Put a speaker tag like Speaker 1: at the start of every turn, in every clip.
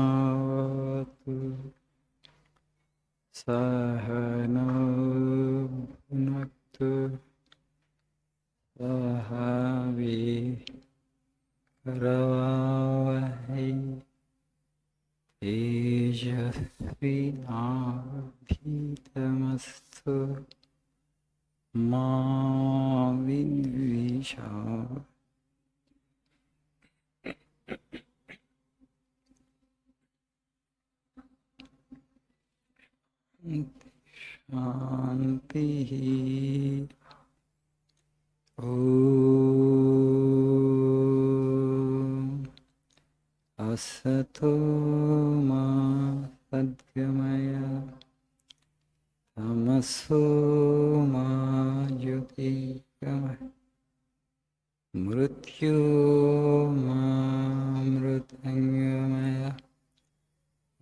Speaker 1: Sahanavatu sahanabhunaktu sahavikarvavahai tejasvinavadhitamastu ma vidvisha. Shanti. Om Asato Ma Sadgamaya Tamaso Ma Jyotirgamaya Mrityo Ma Mritangamaya.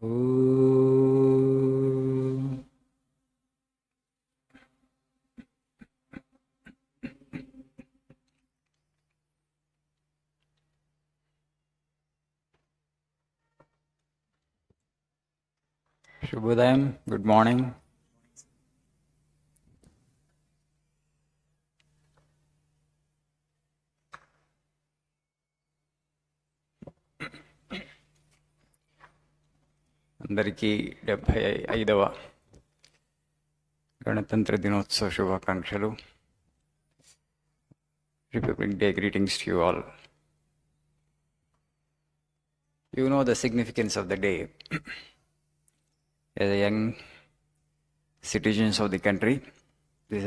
Speaker 1: Om. Shubhodayam, good morning. అందరికీ 75వ గణతంత్ర దినోత్సవ శుభాకాంక్షలు. Republic Day greetings to you all. You know the significance of the day. As a young citizens of the country, this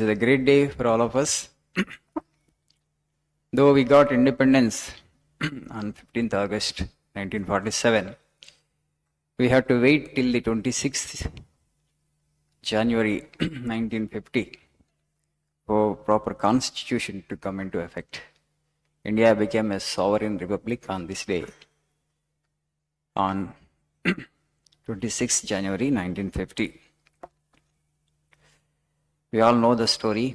Speaker 1: is a great day for all of us. Though we got independence on 15th August 1947, we had to wait till the 26th January 1950 for proper constitution to come into effect. India became a sovereign republic on this day, on 26th January 1950. We all know the story.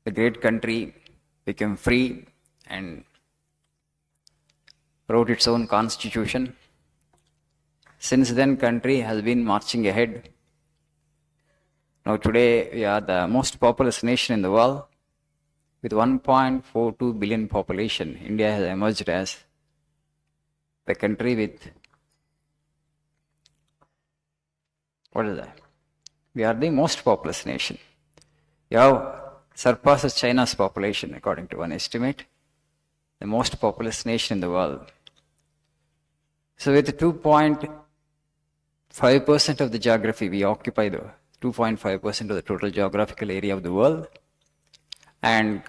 Speaker 1: The great country became free and wrote its own constitution. Since then, country has been marching ahead. Now today, we are the most populous nation in the world. With 1.42 billion population, India has emerged as the country with, what is that? We are the most populous nation. We have surpasses China's population according to one estimate, the most populous nation in the world. So with 2.5% of the geography, we occupy the 2.5% of the total geographical area of the world, and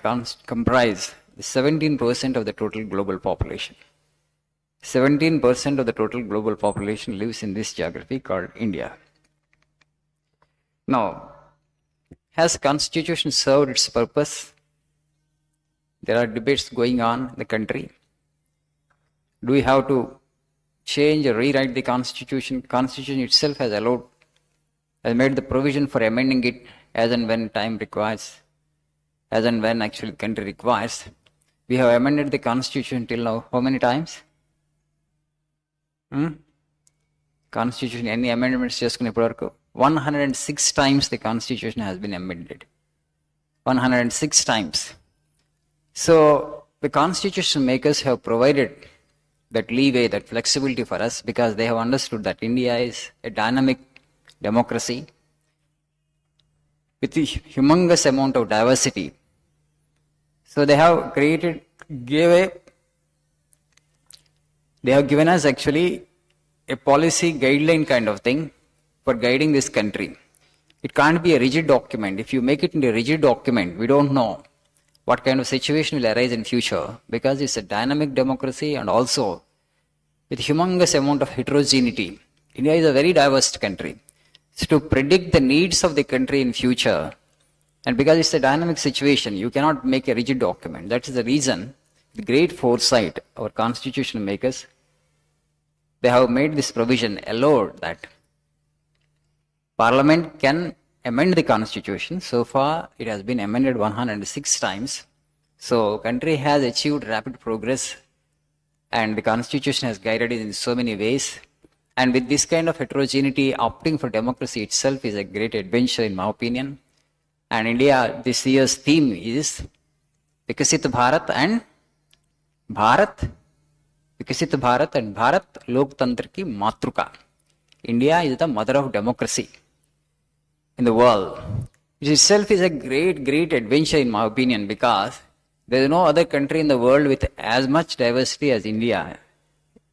Speaker 1: comprise 17% of the total global population. 17% of the total global population lives in this geography called India. Now, has Constitution served its purpose? There are debates going on in the country. Do we have to change or rewrite the Constitution? Constitution itself has made the provision for amending it as and when time requires, as and when actually the country requires. We have amended the Constitution till now how many times? Constitution, any amendments చేసుకుని ఇప్పటివరకు 106 times the Constitution has been amended. 106 times. So the Constitution makers have provided that leeway, that flexibility for us, because they have understood that India is a dynamic democracy with a humongous amount of diversity. So they have given us actually a policy guideline kind of thing for guiding this country. It can't be a rigid document. If you make it into a rigid document, we don't know what kind of situation will arise in future, because it's a dynamic democracy and also with humongous amount of heterogeneity. India is a very diverse country. So to predict the needs of the country in future, and because it's a dynamic situation, you cannot make a rigid document. That is the reason, the great foresight, our constitution makers, they have made this provision, allowed that Parliament can amend the Constitution. So far, it has been amended 106 times. So country has achieved rapid progress, and the Constitution has guided it in so many ways. And with this kind of heterogeneity, opting for democracy itself is a great adventure in my opinion. And India, this year's theme is Vikasit Bharat and Bharat, Vikasit Bharat and Bharat Loktantra ki Matruka. India is the mother of democracy in the world. It itself is a great, great adventure in my opinion, because there is no other country in the world with as much diversity as India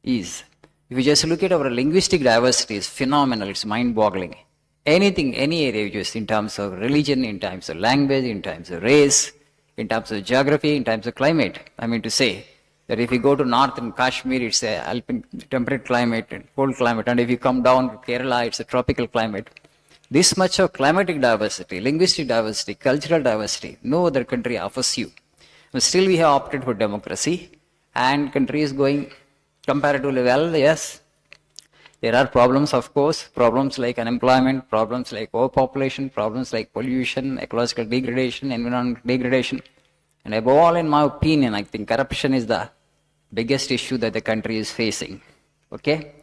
Speaker 1: is. If you just look at our linguistic diversity, it's phenomenal, it's mind-boggling. Anything, any area, just in terms of religion, in terms of language, in terms of race, in terms of geography, in terms of climate. I mean to say that if you go to north in Kashmir, it's a alpine temperate climate and cold climate, and if you come down to Kerala, it's a tropical climate. This much of climatic diversity, linguistic diversity, cultural diversity, no other country offers you. But still we have opted for democracy, and country is going comparatively well, yes. There are problems, of course, problems like unemployment, problems like overpopulation, problems like pollution, ecological degradation, environmental degradation. And above all, in my opinion, I think corruption is the biggest issue that the country is facing. Okay?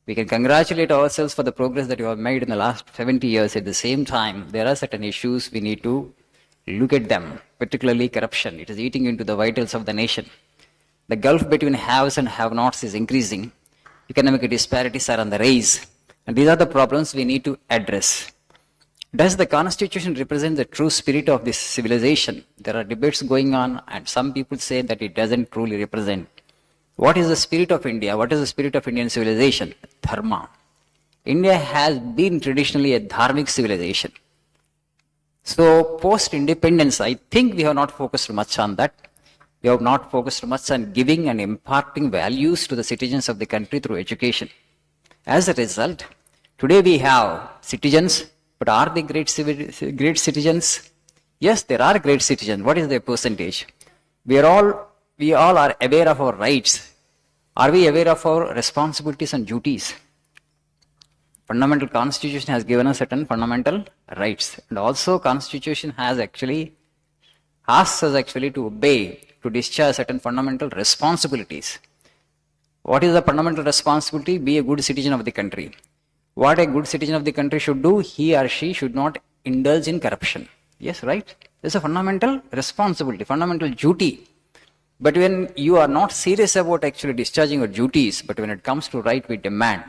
Speaker 1: We can congratulate ourselves for the progress that you have made in the last 70 years. At the same time, there are certain issues we need to look at them, particularly corruption. It is eating into the vitals of the nation. The gulf between haves and have-nots is increasing. Economic disparities are on the rise. And these are the problems we need to address. Does the Constitution represent the true spirit of this civilization? There are debates going on, and some people say that it doesn't truly represent. What is the spirit of India? What is the spirit of Indian civilization? Dharma. India has been traditionally a dharmic civilization. So post-independence, I think we have not focused much on that. We have not focused much on giving and imparting values to the citizens of the country through education. As a result, today we have citizens, but are they great citizens? Yes, there are great citizens. What is their percentage? We all are aware of our rights. Are we aware of our responsibilities and duties? Fundamental Constitution has given us certain fundamental rights, and also Constitution has actually asks us actually to obey, to discharge certain fundamental responsibilities. What is the fundamental responsibility? Be a good citizen of the country. What a good citizen of the country should do? He or she should not indulge in corruption. Yes, right? This is a fundamental responsibility, fundamental duty. But when you are not serious about actually discharging your duties, but when it comes to right, we demand.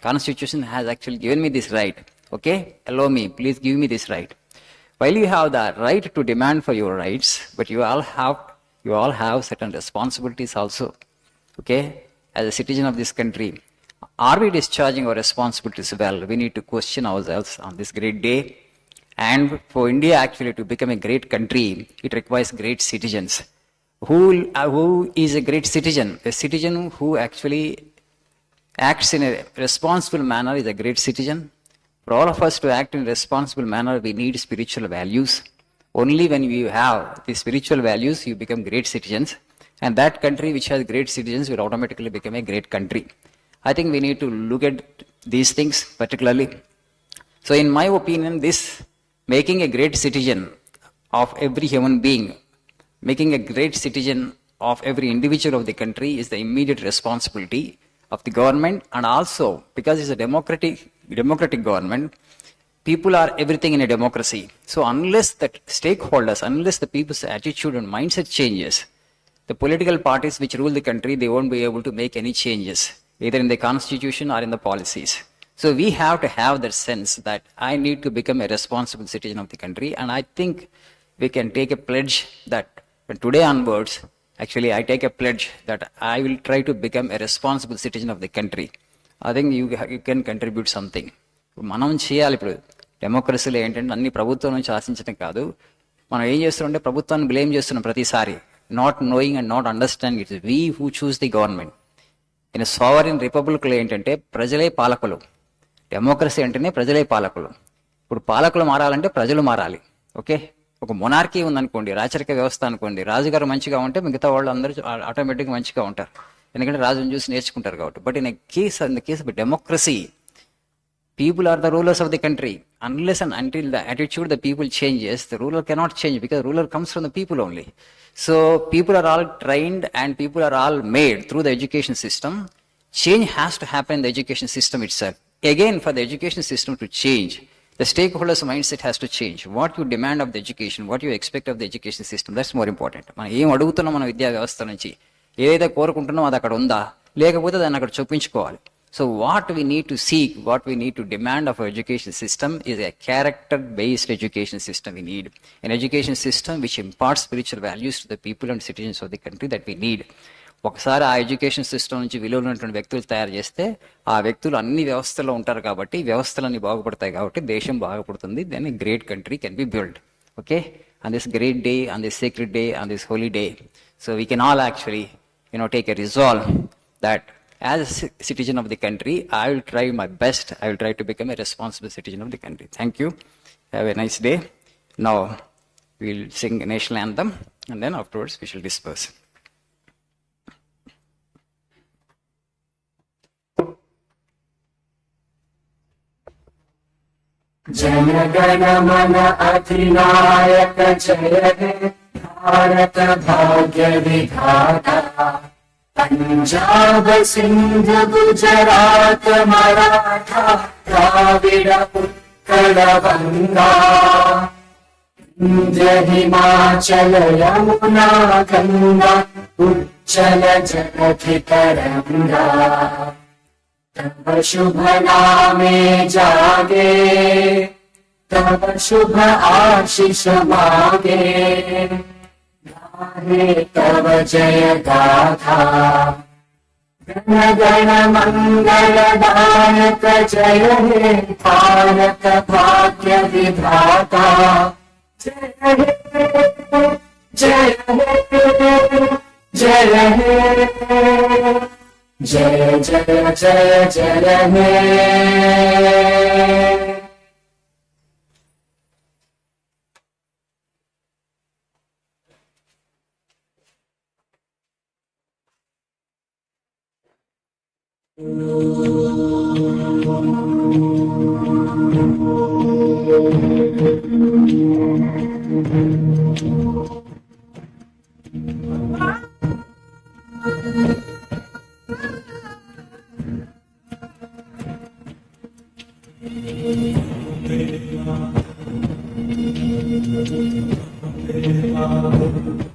Speaker 1: Constitution has actually given me this right. Okay? Allow me, please give me this right. While you have the right to demand for your rights, but you all have certain responsibilities also. Okay? As a citizen of this country, are we discharging our responsibilities well? We need to question ourselves on this great day. And for India actually to become a great country, it requires great citizens. Who is a great citizen? A citizen who actually acts in a responsible manner is a great citizen. For all of us to act in a responsible manner, we need spiritual values. Only when you have the spiritual values, you become great citizens. And that country which has great citizens will automatically become a great country. I think we need to look at these things particularly. So in my opinion, this making a great citizen of every human being, making a great citizen of every individual of the country is the immediate responsibility of the government. And also, because it's a democratic government, people are everything in a democracy. So unless the stakeholders, unless the people's attitude and mindset changes, the political parties which rule the country, they won't be able to make any changes, either in the constitution or in the policies. So we have to have that sense that I need to become a responsible citizen of the country. And I think we can take a pledge that today onwards, actually I take a pledge that I will try to become a responsible citizen of the country. I think you can contribute something. మనం చేయాలి. ఇప్పుడు డెమోక్రసీలో ఏంటంటే అన్ని ప్రభుత్వం నుంచి ఆశించడం కాదు. మనం ఏం చేస్తున్నాం, ప్రభుత్వాన్ని బ్లేమ్ చేస్తున్నాం ప్రతిసారి. Not knowing and not understanding it's we who choose the government. In sovereign రిపబ్లిక్లో ఏంటంటే ప్రజలే పాలకులు. డెమోక్రసీ అంటేనే ప్రజలే పాలకులు. ఇప్పుడు పాలకులు మారాలంటే ప్రజలు మారాలి. ఓకే, ఒక మొనార్కీ ఉందనుకోండి, రాచరిక వ్యవస్థ అనుకోండి, రాజుగారు మంచిగా ఉంటే మిగతా వాళ్ళు అందరూ ఆటోమేటిక్గా మంచిగా ఉంటారు, ఎందుకంటే రాజుని చూసి నేర్చుకుంటారు కాబట్టి. But in the case of democracy, people are the rulers of the country. Unless and until the attitude the people changes, the ruler cannot change, because ruler comes from the people only. So people are all trained and people are all made through the education system. Change has to happen in the education system itself. Again, for the education system to change, the stakeholders' mindset has to change. What you demand of the education, what you expect of the education system, that's more important. మనం ఏం అడుగుతున్నాం మన విద్యా వ్యవస్థ నుంచి, ఏదైతే కోరుకుంటున్నామో అది అక్కడ ఉందా, లేకపోతే దాన్ని అక్కడ చూపించుకోవాలి. So what we need to seek, what we need to demand of our education system is a character-based education system we need. An education system which imparts spiritual values to the people and citizens of the country that we need. ఒకసారి ఆ education system నుంచి విలువలు ఉన్నటువంటి వ్యక్తులు తయారు చేస్తే ఆ వ్యక్తులు అన్ని వ్యవస్థలో ఉంటారు కాబట్టి వ్యవస్థలన్నీ బాగుపడతాయి కాబట్టి దేశం బాగుపడుతుంది. Then a great country can be build. Okay, on this great day, on this secret day, on this holy day, so we can all actually take a resolve that as a citizen of the country, I will try my best. I will try to become a responsible citizen of the country. Thank you. Have a nice day. Now we will sing a national anthem and then afterwards we shall disperse.
Speaker 2: Jana Gana Mana Adhinayaka Jaya He Bharata Bhagya Vidhata Punjab Sindh Gujarat Maratha Dravida Utkala Vanga Indra Himachala Yamuna Ganga Uchala Jagati Taranga तब शुभ नामे जागे तब शुभ आशीष मागे गाहे तब जय गाथा गण गण मंगल दायक जय हे भारत भाग्य विधाता जय हे जय हे जय हे जय जय जय जय हे Om